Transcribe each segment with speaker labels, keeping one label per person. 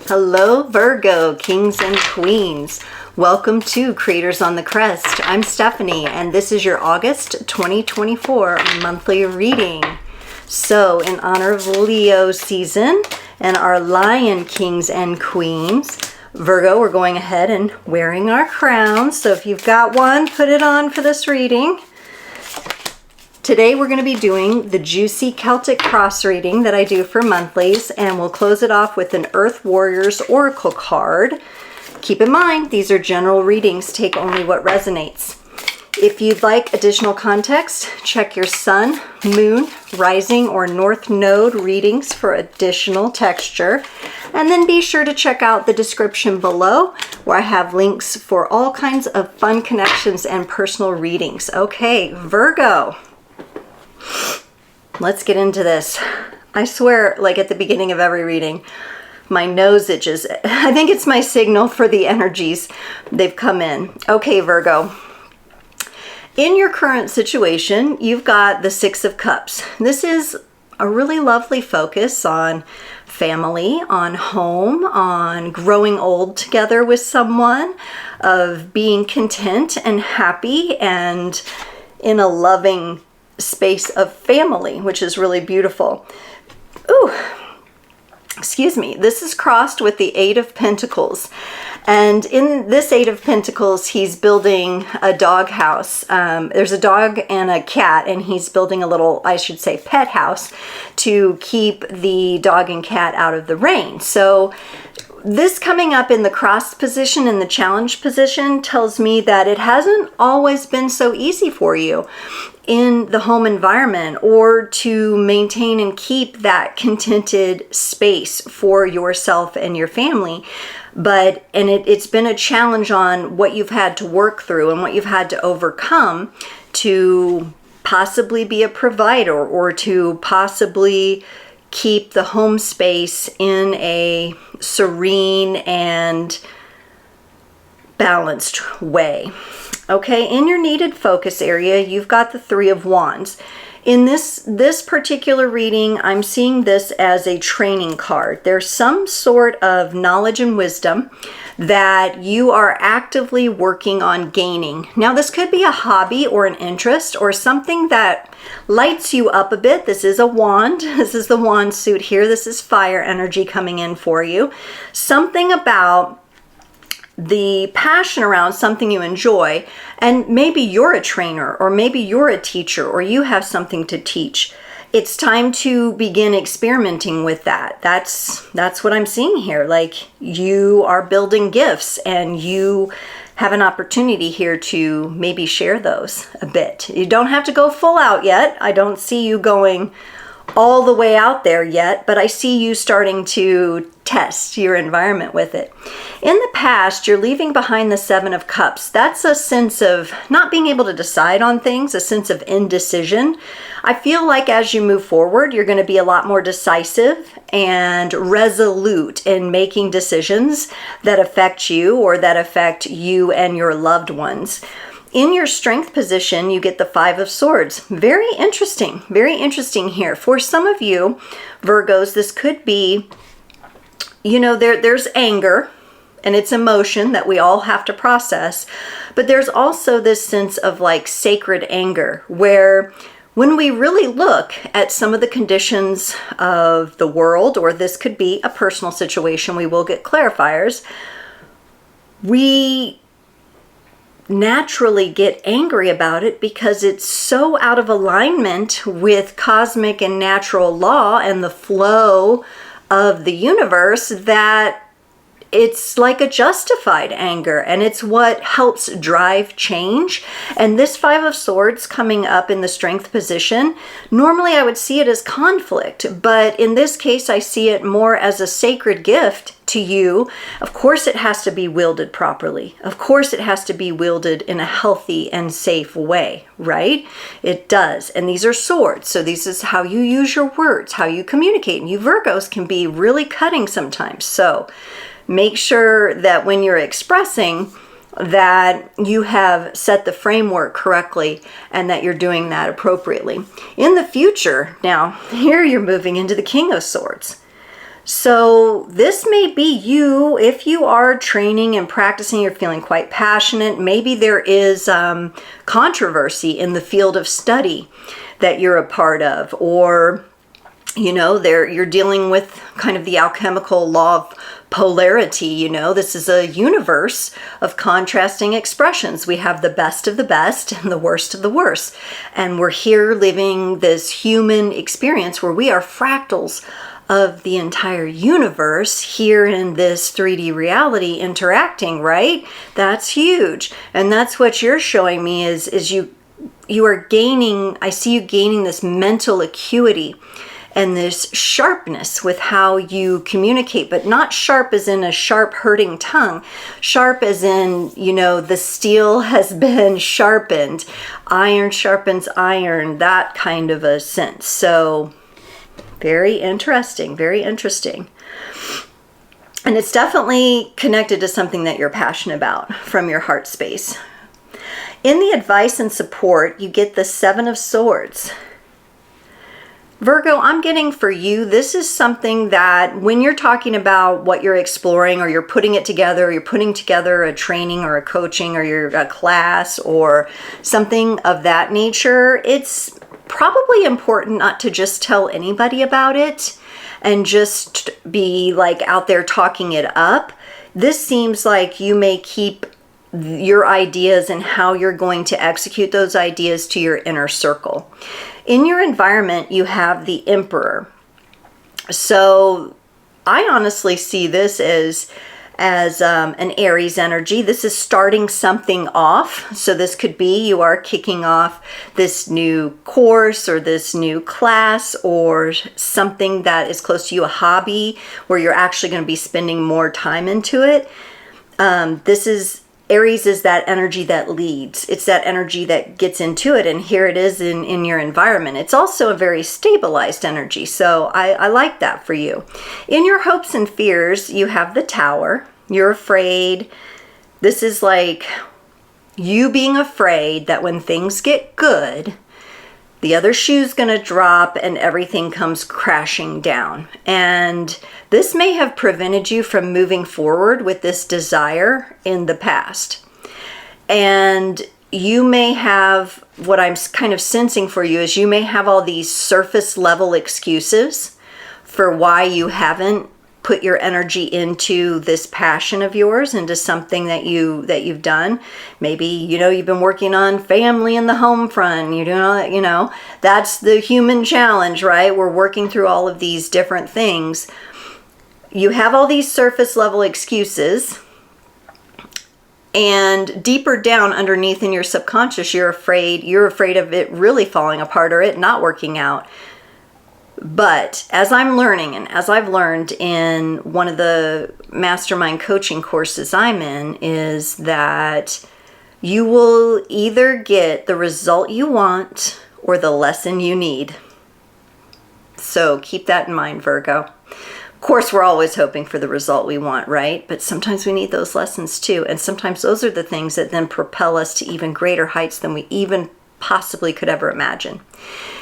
Speaker 1: Hello Virgo, kings and queens. Welcome to Creators on the Crest. I'm Stephanie and this is your August 2024 monthly reading. So in honor of Leo season and our Lion kings and queens, Virgo, we're going ahead and wearing our crowns. So if you've got one, put it on for this reading. Today we're going to be doing the juicy Celtic cross reading that I do for monthlies, and we'll close it off with an Earth Warriors Oracle card. Keep in mind, these are general readings. Take only what resonates. If you'd like additional context, check your Sun, Moon, Rising, or North Node readings for additional texture. And then be sure to check out the description below where I have links for all kinds of fun connections and personal readings. Okay, Virgo. Let's get into this. I swear, like at the beginning of every reading, my nose itches. I think it's my signal for the energies. They've come in. Okay, Virgo. In your current situation, you've got the Six of Cups. This is a really lovely focus on family, on home, on growing old together with someone, of being content and happy and in a loving space of family, which is really beautiful. Ooh, excuse me. This is crossed with the Eight of Pentacles. And in this Eight of Pentacles, he's building a dog house. There's a dog and a cat, and he's building a little, I should say, pet house to keep the dog and cat out of the rain. So this coming up in the crossed position, in the challenge position, tells me that it hasn't always been so easy for you in the home environment or to maintain and keep that contented space for yourself and your family. It's been a challenge on what you've had to work through and what you've had to overcome to possibly be a provider or to possibly keep the home space in a serene and balanced way. Okay, in your needed focus area, you've got the Three of Wands. In this particular reading, I'm seeing this as a training card. There's some sort of knowledge and wisdom that you are actively working on gaining. Now, this could be a hobby or an interest or something that lights you up a bit. This is a wand. This is the wand suit here. This is fire energy coming in for you. Something about the passion around something you enjoy, and maybe you're a trainer or maybe you're a teacher or you have something to teach. It's time to begin experimenting with that. That's what I'm seeing here. Like you are building gifts and you have an opportunity here to maybe share those a bit. You don't have to go full out yet. I don't see you going all the way out there yet, but I see you starting to test your environment with it. In the past, you're leaving behind the Seven of Cups. That's a sense of not being able to decide on things, a sense of indecision. I feel like as you move forward, you're going to be a lot more decisive and resolute in making decisions that affect you or that affect you and your loved ones. In your strength position, you get the Five of Swords. Very interesting here. For some of you, Virgos, this could be, there's anger and it's emotion that we all have to process. But there's also this sense of like sacred anger where when we really look at some of the conditions of the world, or this could be a personal situation, we will get clarifiers, we naturally get angry about it because it's so out of alignment with cosmic and natural law and the flow of the universe that it's like a justified anger, and it's what helps drive change. And this Five of Swords coming up in the strength position, normally I would see it as conflict, but in this case I see it more as a sacred gift to you. Of course it has to be wielded properly. Of course it has to be wielded in a healthy and safe way, right? It does. And these are swords. So this is how you use your words, how you communicate. And you Virgos can be really cutting sometimes. So make sure that when you're expressing that you have set the framework correctly and that you're doing that appropriately. In the future, now here you're moving into the King of Swords. So this may be you, if you are training and practicing, you're feeling quite passionate. Maybe there is controversy in the field of study that you're a part of, or you're dealing with kind of the alchemical law of polarity. This is a universe of contrasting expressions. We have the best of the best and the worst of the worst. And we're here living this human experience where we are fractals of the entire universe here in this 3D reality interacting, right? That's huge. And that's what you're showing me is you are gaining, I see you gaining this mental acuity and this sharpness with how you communicate, but not sharp as in a sharp hurting tongue, sharp as in, the steel has been sharpened, iron sharpens iron, that kind of a sense. So very interesting, very interesting. And it's definitely connected to something that you're passionate about from your heart space. In the advice and support, you get the 7 of Swords. Virgo, I'm getting for you, this is something that when you're talking about what you're exploring, or you're putting it together, or you're putting together a training or a coaching or a class or something of that nature, it's probably important not to just tell anybody about it and just be like out there talking it up. This seems like you may keep your ideas and how you're going to execute those ideas to your inner circle. In your environment, you have the Emperor. So I honestly see this as an Aries energy. This is starting something off. So this could be you are kicking off this new course or this new class or something that is close to you, a hobby where you're actually going to be spending more time into it. Aries is that energy that leads. It's that energy that gets into it. And here it is in your environment. It's also a very stabilized energy. So I like that for you. In your hopes and fears, you have the Tower. You're afraid. This is like you being afraid that when things get good, the other shoe's going to drop and everything comes crashing down. And this may have prevented you from moving forward with this desire in the past. And you may have, what I'm kind of sensing for you is you may have all these surface level excuses for why you haven't put your energy into this passion of yours, into something that you've done. Maybe, you've been working on family and the home front. You know, that's the human challenge, right? We're working through all of these different things. You have all these surface level excuses, and deeper down underneath in your subconscious, you're afraid of it really falling apart or it not working out. But as I'm learning, and as I've learned in one of the mastermind coaching courses I'm in, is that you will either get the result you want or the lesson you need. So keep that in mind, Virgo. Of course, we're always hoping for the result we want, right? But sometimes we need those lessons too. And sometimes those are the things that then propel us to even greater heights than we even possibly could ever imagine.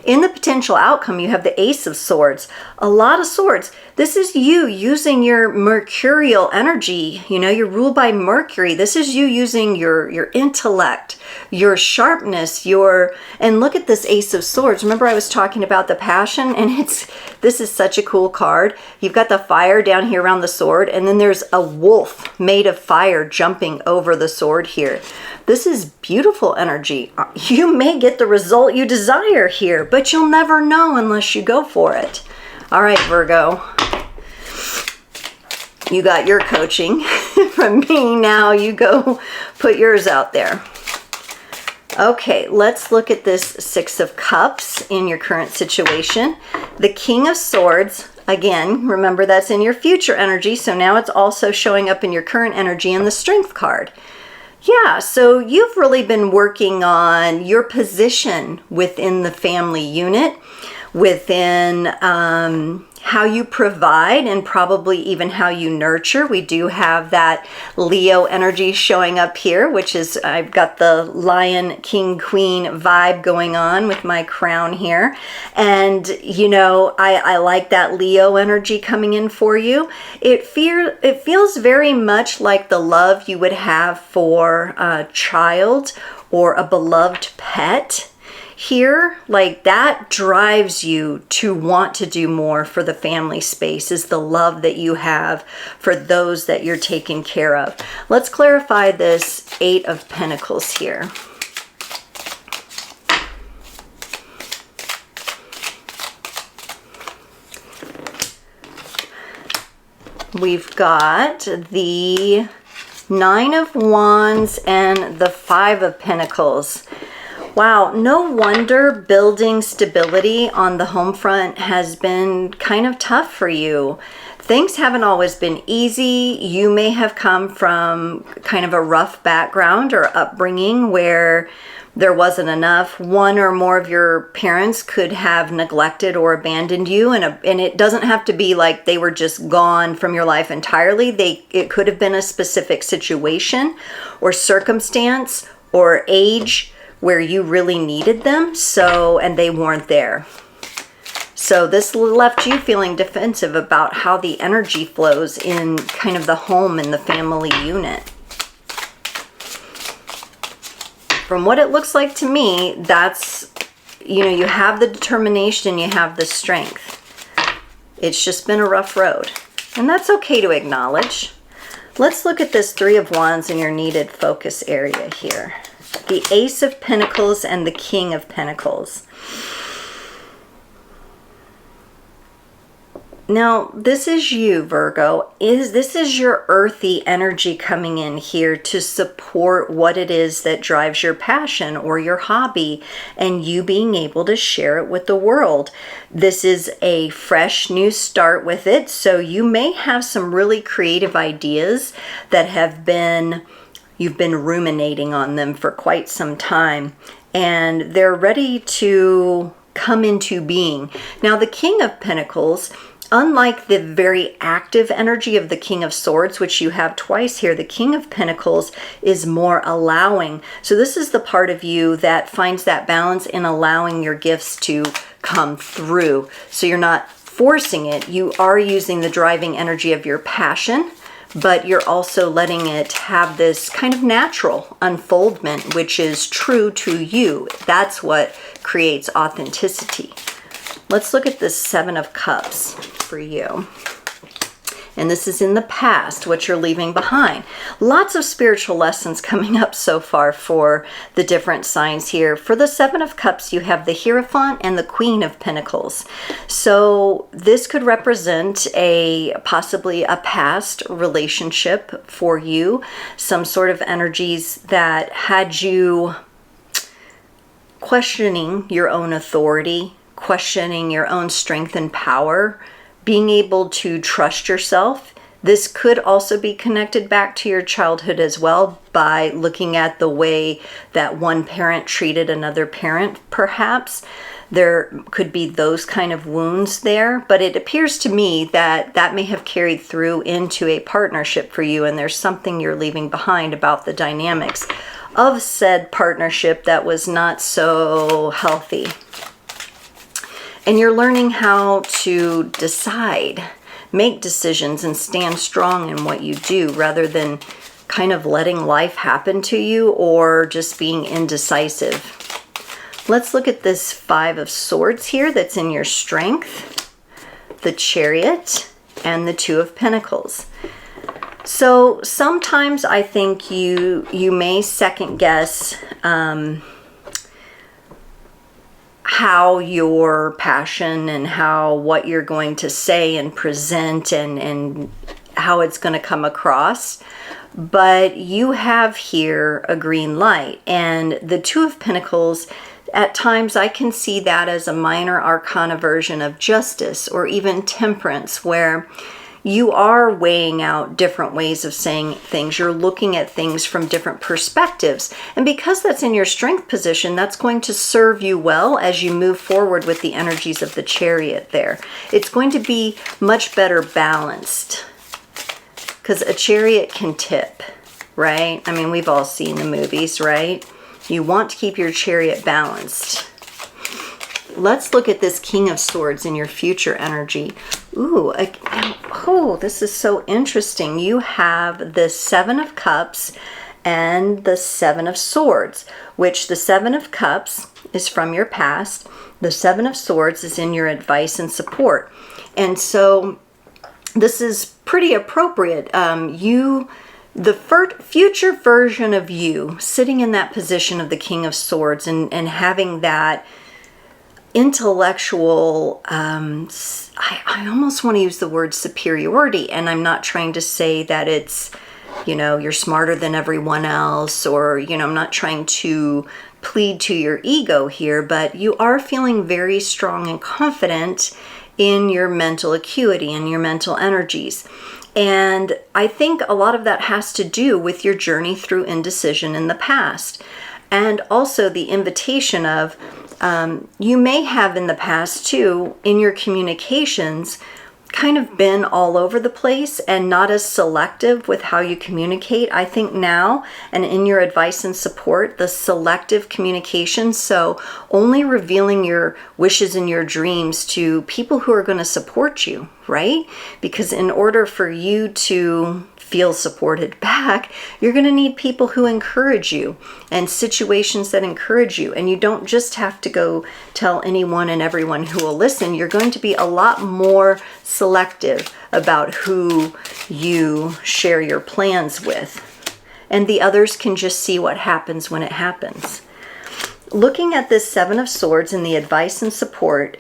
Speaker 1: In the potential outcome, you have the Ace of Swords. A lot of swords. This is you using your mercurial energy. You're ruled by Mercury. This is you using your intellect, your sharpness, and look at this Ace of Swords. Remember I was talking about the passion, and this is such a cool card. You've got the fire down here around the sword, and then there's a wolf made of fire jumping over the sword here. This is beautiful energy. You may get the result you desire here, but you'll never know unless you go for it. All right, Virgo. You got your coaching from me. Now you go put yours out there. Okay, let's look at this 6 of Cups in your current situation. The King of Swords, again, remember that's in your future energy, so now it's also showing up in your current energy in the Strength card. Yeah, so you've really been working on your position within the family unit, within how you provide and probably even how you nurture. We do have that Leo energy showing up here, which is, I've got the Lion, King, Queen vibe going on with my crown here. And, you know, I like that Leo energy coming in for you. It feels very much like the love you would have for a child or a beloved pet. Here, like that drives you to want to do more for the family space, is the love that you have for those that you're taking care of. Let's clarify this 8 of Pentacles here. We've got the 9 of Wands and the 5 of Pentacles. Wow, no wonder building stability on the home front has been kind of tough for you. Things haven't always been easy. You may have come from kind of a rough background or upbringing where there wasn't enough. One or more of your parents could have neglected or abandoned you, and it doesn't have to be like they were just gone from your life entirely. It could have been a specific situation or circumstance or age where you really needed them, and they weren't there. So this left you feeling defensive about how the energy flows in kind of the home and the family unit. From what it looks like to me, that's, you know, you have the determination, you have the strength. It's just been a rough road, and that's okay to acknowledge. Let's look at this 3 of Wands in your needed focus area here. The Ace of Pentacles and the King of Pentacles. Now, this is you, Virgo. This is your earthy energy coming in here to support what it is that drives your passion or your hobby, and you being able to share it with the world. This is a fresh new start with it, so you may have some really creative ideas that you've been ruminating on them for quite some time, and they're ready to come into being. Now, the King of Pentacles, unlike the very active energy of the King of Swords, which you have twice here, the King of Pentacles is more allowing. So this is the part of you that finds that balance in allowing your gifts to come through. So you're not forcing it. You are using the driving energy of your passion, but you're also letting it have this kind of natural unfoldment, which is true to you. That's what creates authenticity. Let's look at this 7 of Cups for you. And this is in the past, what you're leaving behind. Lots of spiritual lessons coming up so far for the different signs here. For the 7 of Cups, you have the Hierophant and the Queen of Pentacles. So this could represent possibly a past relationship for you. Some sort of energies that had you questioning your own authority, questioning your own strength and power, being able to trust yourself. This could also be connected back to your childhood as well, by looking at the way that one parent treated another parent, perhaps. There could be those kind of wounds there, but it appears to me that that may have carried through into a partnership for you, and there's something you're leaving behind about the dynamics of said partnership that was not so healthy. And you're learning how to decide, make decisions, and stand strong in what you do, rather than kind of letting life happen to you or just being indecisive. Let's look at this 5 of Swords here that's in your strength, the Chariot, and the 2 of Pentacles. So sometimes I think you may second guess how your passion and what you're going to say and present and how it's going to come across. But you have here a green light, and the 2 of Pentacles, at times I can see that as a minor arcana version of justice or even temperance, where you are weighing out different ways of saying things. You're looking at things from different perspectives. And because that's in your strength position, that's going to serve you well as you move forward with the energies of the Chariot there. It's going to be much better balanced, because a Chariot can tip, right? I mean, we've all seen the movies, right? You want to keep your Chariot balanced. Let's look at this King of Swords in your future energy. Ooh, oh, this is so interesting. You have the Seven of Cups and the Seven of Swords, which the Seven of Cups is from your past. The Seven of Swords is in your advice and support. And so this is pretty appropriate. The future version of you sitting in that position of the King of Swords and having that intellectual, I almost want to use the word superiority, and I'm not trying to say that it's, you know, you're smarter than everyone else, or, you know, I'm not trying to plead to your ego here, but you are feeling very strong and confident in your mental acuity and your mental energies. And I think a lot of that has to do with your journey through indecision in the past. And also the invitation of, you may have in the past too, in your communications, kind of been all over the place and not as selective with how you communicate. I think now, and in your advice and support, the selective communication, so only revealing your wishes and your dreams to people who are going to support you, right? Because in order for you to feel supported back, you're going to need people who encourage you and situations that encourage you. And you don't just have to go tell anyone and everyone who will listen. You're going to be a lot more selective about who you share your plans with. And the others can just see what happens when it happens. Looking at this Seven of Swords and the advice and support,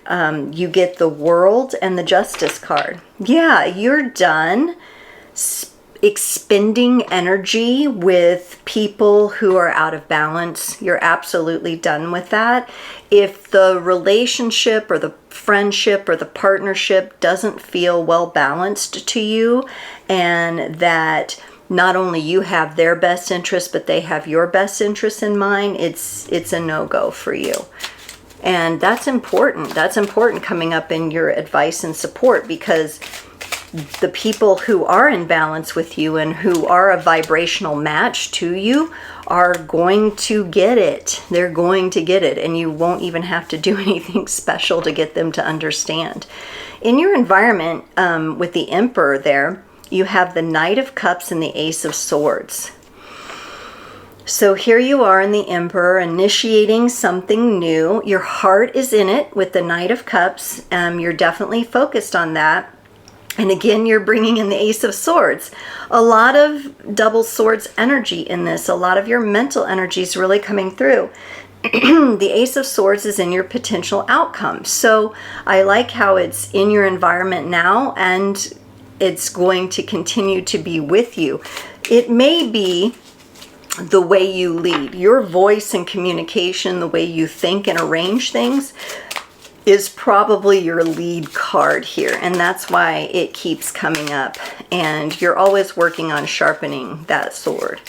Speaker 1: you get the World and the Justice card. Yeah, you're done expending energy with people who are out of balance. You're absolutely done with that. If the relationship or the friendship or the partnership doesn't feel well balanced to you, and that not only you have their best interest, but they have your best interest in mind, it's a no-go for you. And that's important. That's important coming up in your advice and support, because the people who are in balance with you and who are a vibrational match to you are going to get it. They're going to get it, and you won't even have to do anything special to get them to understand. In your environment, with the Emperor there, you have the Knight of Cups and the Ace of Swords. So here you are in the Emperor, initiating something new. Your heart is in it with the Knight of Cups. You're definitely focused on that. And again, you're bringing in the Ace of Swords. A lot of double swords energy in this. A lot of your mental energy is really coming through. The Ace of Swords is in your potential outcome. So I like how it's in your environment now, and it's going to continue to be with you. It may be the way you lead. Your voice and communication, the way you think and arrange things, is probably your lead card here, and that's why it keeps coming up, and you're always working on sharpening that sword.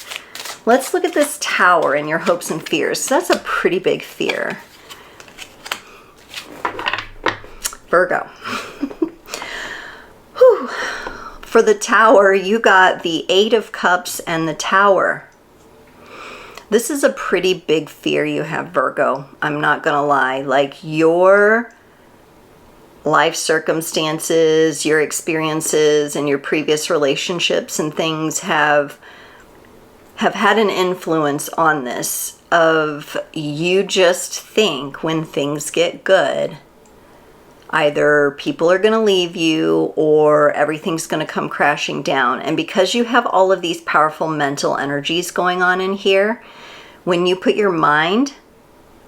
Speaker 1: Let's look at this Tower and your hopes and fears. That's a pretty big fear. Virgo. Whew. For the Tower, you got the Eight of Cups and the Tower. This is a pretty big fear you have, Virgo. I'm not gonna lie. Like, your life circumstances, your experiences, and your previous relationships and things have had an influence on this. Of you just think when things get good, either people are going to leave you or everything's going to come crashing down. And because you have all of these powerful mental energies going on in here, when you put your mind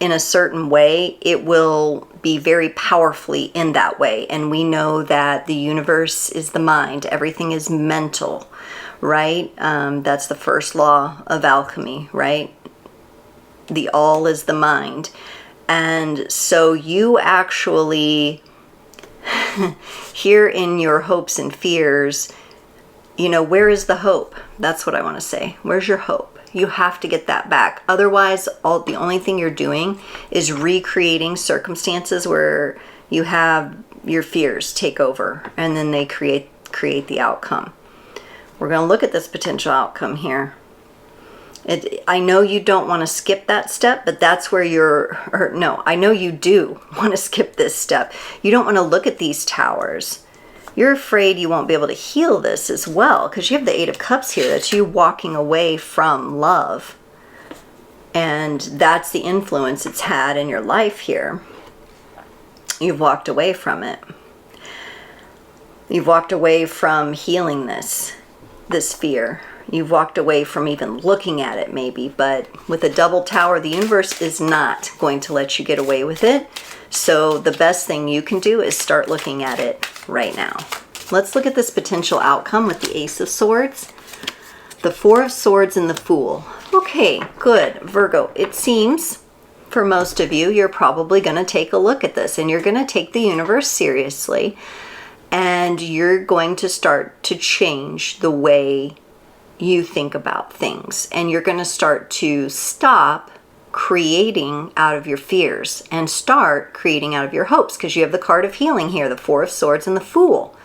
Speaker 1: in a certain way, it will be very powerfully in that way. And we know that the universe is the mind. Everything is mental, right? That's the first law of alchemy, right? The all is the mind. And so you actually here in your hopes and fears, you know, where is the hope? That's what I want to say. Where's your hope? You have to get that back. Otherwise, the only thing you're doing is recreating circumstances where you have your fears take over, and then they create the outcome. We're going to look at this potential outcome here. I know you don't want to skip that step, but that's where I know you do want to skip this step. You don't want to look at these towers. You're afraid you won't be able to heal this as well, because you have the Eight of Cups here. That's you walking away from love. And that's the influence it's had in your life here. You've walked away from it. You've walked away from healing this fear. You've walked away from even looking at it maybe, but with a double tower, the universe is not going to let you get away with it. So the best thing you can do is start looking at it right now. Let's look at this potential outcome with the Ace of Swords, the Four of Swords, and the Fool. Okay, good. Virgo, it seems for most of you, you're probably going to take a look at this, and you're going to take the universe seriously, and you're going to start to change the way you think about things, and you're going to start to stop creating out of your fears and start creating out of your hopes, because you have the card of healing here, the Four of Swords and the Fool.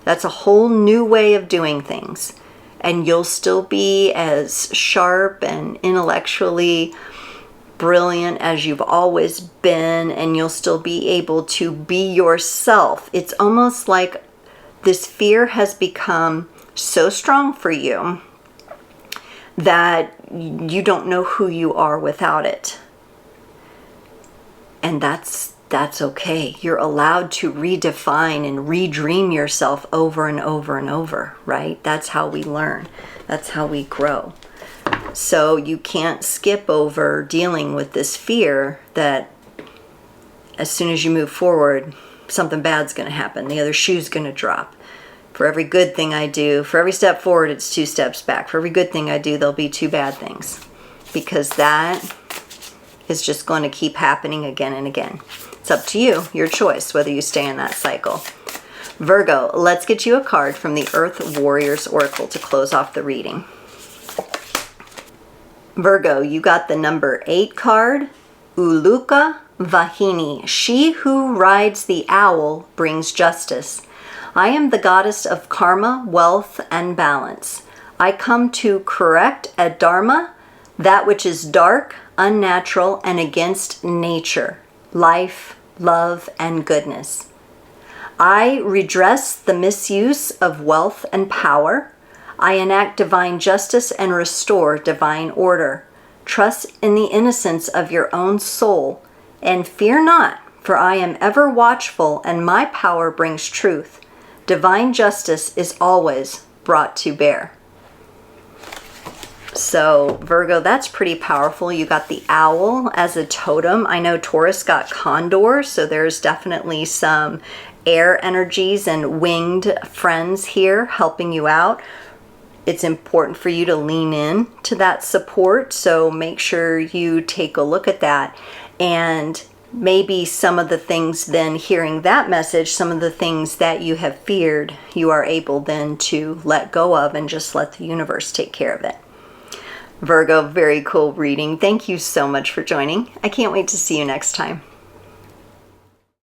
Speaker 1: That's a whole new way of doing things, and you'll still be as sharp and intellectually brilliant as you've always been, and you'll still be able to be yourself. It's almost like this fear has become so strong for you that you don't know who you are without it. And that's okay. You're allowed to redefine and redream yourself over and over and over, right? That's how we learn. That's how we grow. So you can't skip over dealing with this fear that as soon as you move forward, something bad's going to happen. The other shoe's going to drop. For every good thing I do, for every step forward, it's 2 steps back. For every good thing I do, there'll be 2 bad things. Because that is just going to keep happening again and again. It's up to you, your choice, whether you stay in that cycle. Virgo, let's get you a card from the Earth Warriors Oracle to close off the reading. Virgo, you got the number 8 card, Uluka Vahini. She who rides the owl brings justice. I am the goddess of karma, wealth, and balance. I come to correct a dharma, that which is dark, unnatural, and against nature, life, love, and goodness. I redress the misuse of wealth and power. I enact divine justice and restore divine order. Trust in the innocence of your own soul, and fear not, for I am ever watchful, and my power brings truth. Divine justice is always brought to bear. So, Virgo, that's pretty powerful. You got the owl as a totem. I know Taurus got condor, so there's definitely some air energies and winged friends here helping you out. It's important for you to lean in to that support, so make sure you take a look at that. And maybe some of the things then, hearing that message, some of the things that you have feared, you are able then to let go of and just let the universe take care of it. Virgo, very cool reading. Thank you so much for joining. I can't wait to see you next time.